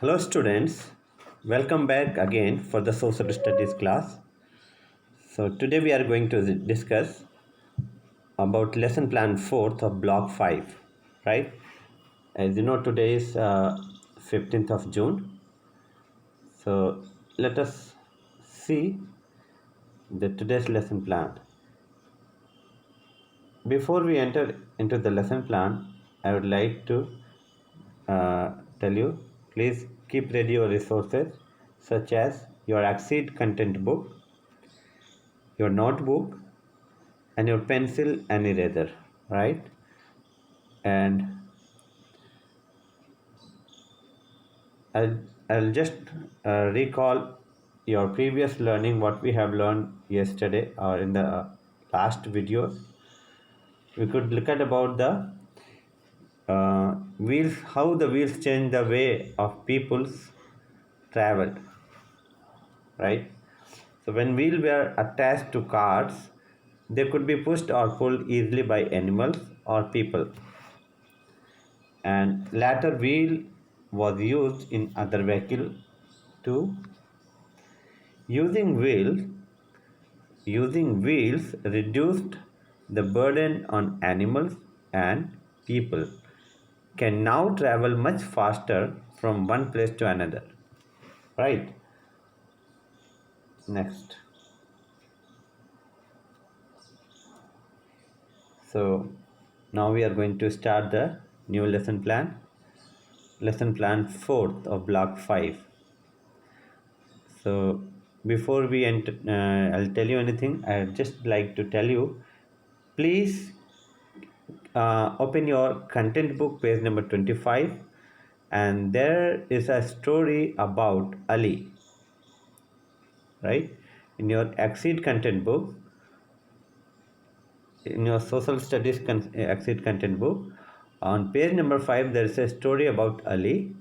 Hello students, welcome back again for the social studies class. So today we are going to discuss about lesson plan 4th of block 5, right? As you know, today is 15th of June. So let us see the today's lesson plan. Before we enter into the lesson plan, I would like to tell you, please keep ready your resources such as your Exceed content book, your notebook, and your pencil and eraser, right? And I'll just recall your previous learning, what we have learned yesterday or in the last videos. We could look at about the wheels, how the wheels change the way of people's traveled, right? So when wheels were attached to carts, they could be pushed or pulled easily by animals or people, and latter wheel was used in other vehicle too. Using wheels reduced the burden on animals, and people can now travel much faster from one place to another, right? Next. So now we are going to start the new lesson plan. Lesson plan 4th of block 5. So before we enter, I'll tell you anything. I'd just like to tell you, please open your content book, page number 25, and there is a story about Ali, right? In your Exceed content book, in your social studies Exceed content book, on page number 5, there is a story about Ali.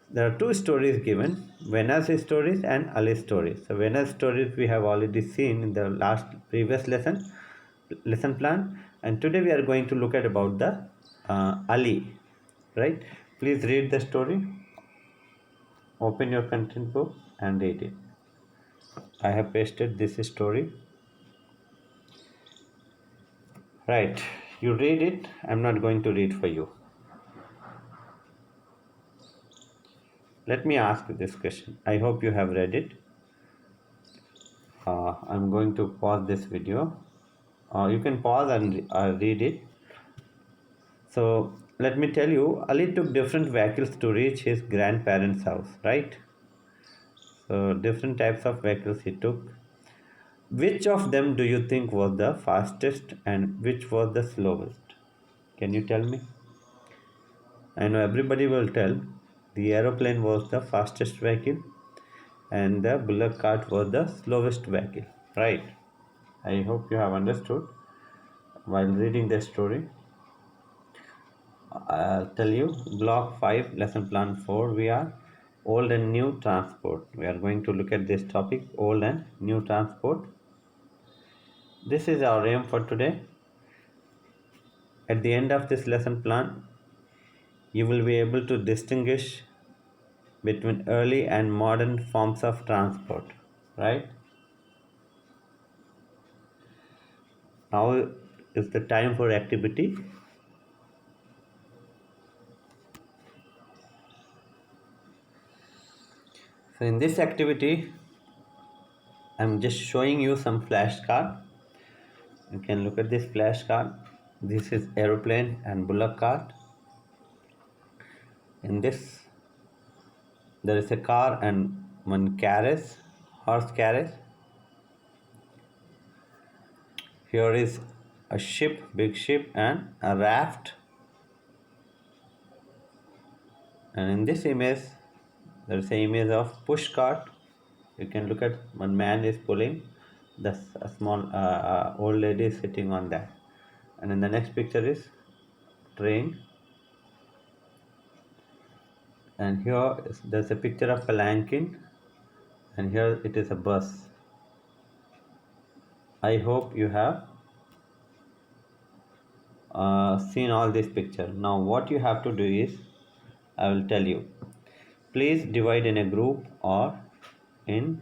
There are two stories given, Venus stories and Ali stories. So Venus stories we have already seen in the last previous lesson plan, and today we are going to look at about the Ali, right? Please read the story. Open your content book and read it. I have pasted this story, right? You read it. I'm not going to read for you. Let me ask you this question. I hope you have read it. I'm going to pause this video. You can pause and read it. So let me tell you, Ali took different vehicles to reach his grandparents' house, right? So different types of vehicles he took. Which of them do you think was the fastest and which was the slowest? Can you tell me? I know everybody will tell the aeroplane was the fastest vehicle and the bullock cart was the slowest vehicle, right? I hope you have understood while reading the story. I'll tell you, block 5, lesson plan 4, we are old and new transport. We are going to look at this topic, old and new transport. This is our aim for today. At the end of this lesson plan, you will be able to distinguish between early and modern forms of transport, right? Now is the time for activity. So in this activity, I'm just showing you some flashcard. You can look at this flashcard. This is aeroplane and bullock cart. In this, there is a car and one carriage, horse carriage. Here is a ship, big ship, and a raft. And in this image, there is an image of push cart. You can look at one man is pulling, a small old lady is sitting on that. And in the next picture is train. And here there's a picture of palanquin, and here it is a bus. I hope you have seen all this picture. Now what you have to do is, I will tell you. Please divide in a group or in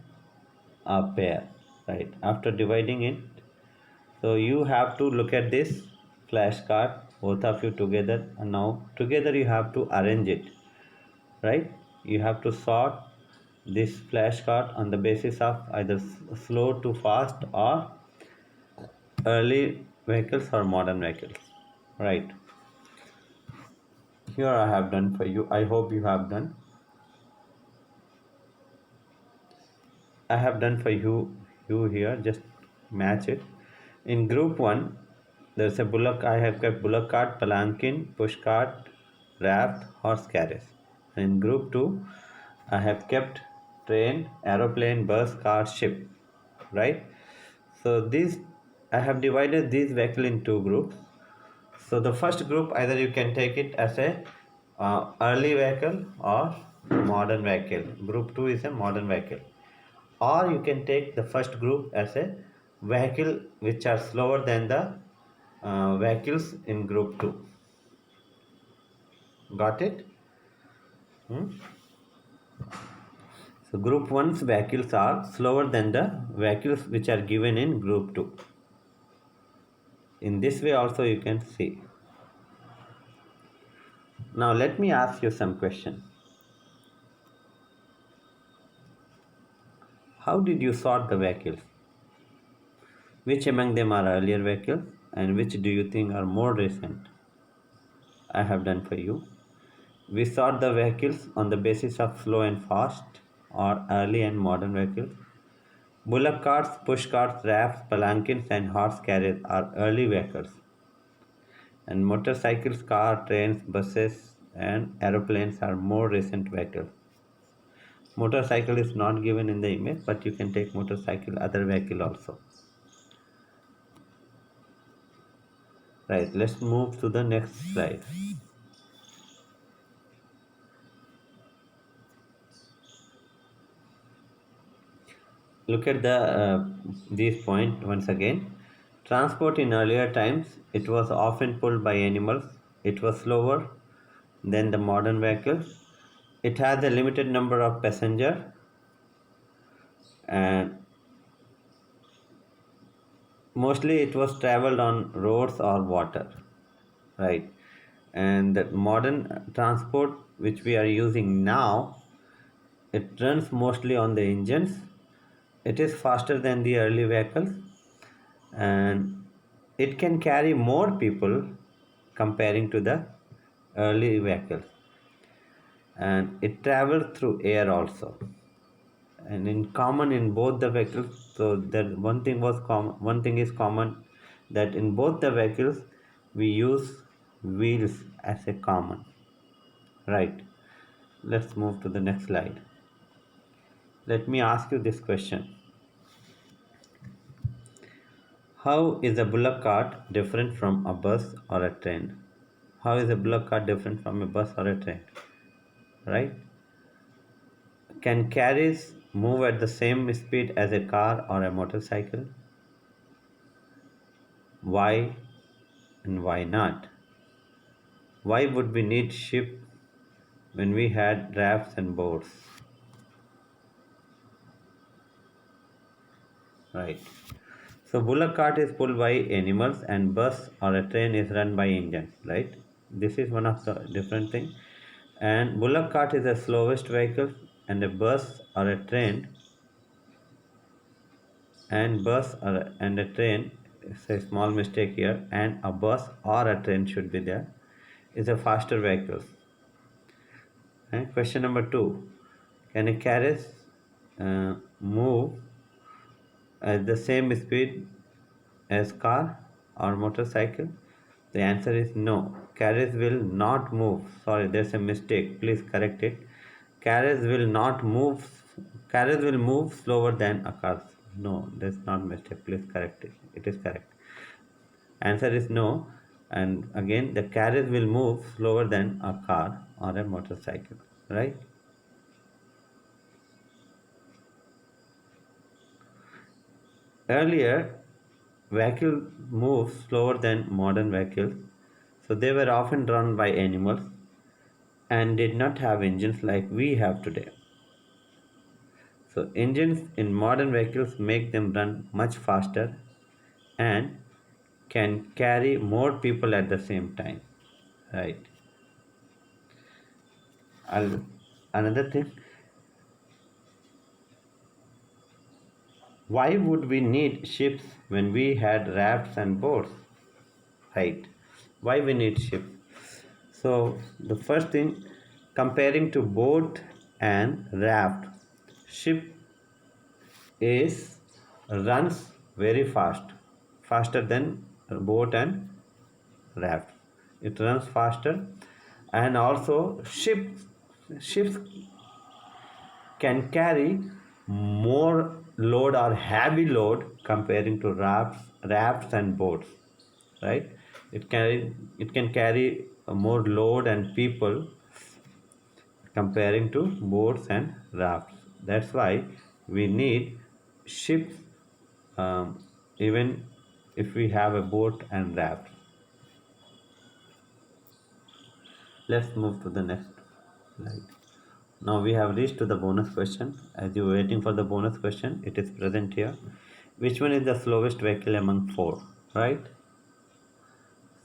a pair, right? After dividing it, so you have to look at this flashcard, both of you together, and now together you have to arrange it, right? You have to sort this flashcard on the basis of either slow to fast or early vehicles or modern vehicles, right? Here I have done for you. I hope you have done. I have done for you here. Just match it. In group one, there's a bullock. I have kept bullock cart, palanquin, push cart, raft, horse carriage. And in group two, I have kept train, aeroplane, bus, car, ship. Right. So these I have divided these vehicle in two groups. So the first group, either you can take it as a early vehicle or modern vehicle. Group two is a modern vehicle, or you can take the first group as a vehicle which are slower than the vehicles in group 2. Got it? Hmm? So group 1's vehicles are slower than the vehicles which are given in group 2. In this way also you can see. Now let me ask you some question. How did you sort the vehicles? Which among them are earlier vehicles and which do you think are more recent? I have done for you. We sort the vehicles on the basis of slow and fast or early and modern vehicles. Bullock carts, push carts, rafts, palanquins, and horse carriages are early vehicles. And motorcycles, cars, trains, buses, and aeroplanes are more recent vehicles. Motorcycle is not given in the image, but you can take motorcycle, other vehicle also. Right, let's move to the next slide. Look at these point once again. Transport in earlier times, it was often pulled by animals. It was slower than the modern vehicles. It has a limited number of passengers, and mostly it was traveled on roads or water, right? And the modern transport which we are using now, it runs mostly on the engines. It is faster than the early vehicles, and it can carry more people comparing to the early vehicles, and it travels through air also, and in common in both the vehicles. So that one thing is common, that in both the vehicles we use wheels as a common, right? Let's move to the next slide. Let me ask you this question. How is a bullock cart different from a bus or a train? How is a bullock cart different from a bus or a train? Right? Can carriages move at the same speed as a car or a motorcycle? Why and why not? Why would we need ship when we had rafts and boats? Right. So bullock cart is pulled by animals and bus or a train is run by engines, right? This is one of the different thing. And bullock cart is the slowest vehicle, and a bus or a train and bus or and a train, it's a small mistake here, and a bus or a train should be there, is a faster vehicle. And question number 2, can a carriage move at the same speed as car or motorcycle? The answer is no. Carriage will not move. Sorry, there's a mistake. Please correct it. Carriage will not move. Carriage will move slower than a car. No, that's not mistake. Please correct it. It is correct. Answer is no. And again, the carriage will move slower than a car or a motorcycle. Right? Earlier, vehicles moved slower than modern vehicles, so they were often drawn by animals, and did not have engines like we have today. So engines in modern vehicles make them run much faster and can carry more people at the same time. Right. Another thing, why would we need ships when we had rafts and boats? Right. Why we need ship? So the first thing, comparing to boat and raft, ship is runs very fast, faster than boat and raft. It runs faster, and also ships can carry more load or heavy load comparing to rafts and boats, right? It can carry more load and people comparing to boats and rafts. That's why we need ships, even if we have a boat and raft. Let's move to the next slide. Now we have reached to the bonus question. As you are waiting for the bonus question, it is present here. Which one is the slowest vehicle among four? Right?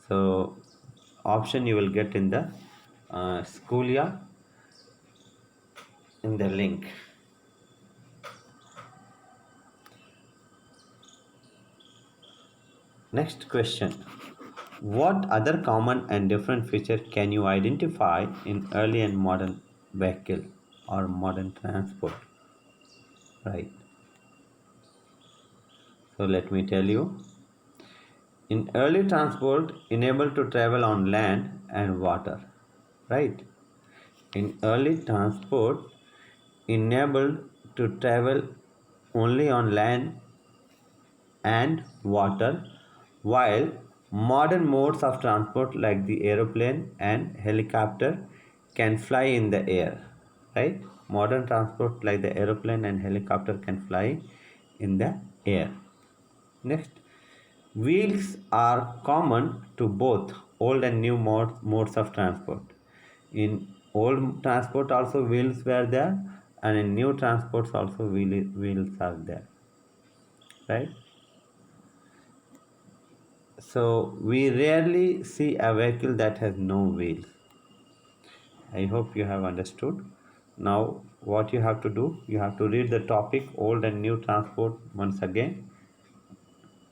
So option you will get in the schoolia in the link. Next question. What other common and different feature can you identify in early and modern vehicle or modern transport? Right. So let me tell you. In early transport, enabled to travel on land and water. Right. In early transport, enabled to travel only on land and water, while modern modes of transport like the aeroplane and helicopter can fly in the air. Right? Modern transport like the aeroplane and helicopter can fly in the air. Next, wheels are common to both old and new modes of transport. In old transport also wheels were there, and in new transports also wheels are there. Right? So we rarely see a vehicle that has no wheels. I hope you have understood. Now what you have to do, you have to read the topic old and new transport once again,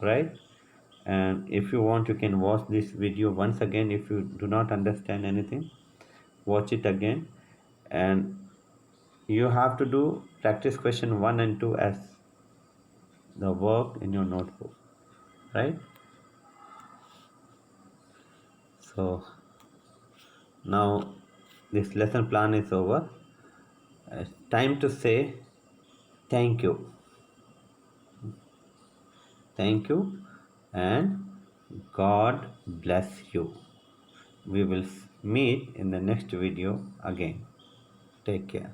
right? And if you want, you can watch this video once again. If you do not understand anything, watch it again. And you have to do practice question 1 and 2 as the work in your notebook, right? So now this lesson plan is over. It's time to say thank you. Thank you and God bless you. We will meet in the next video again. Take care.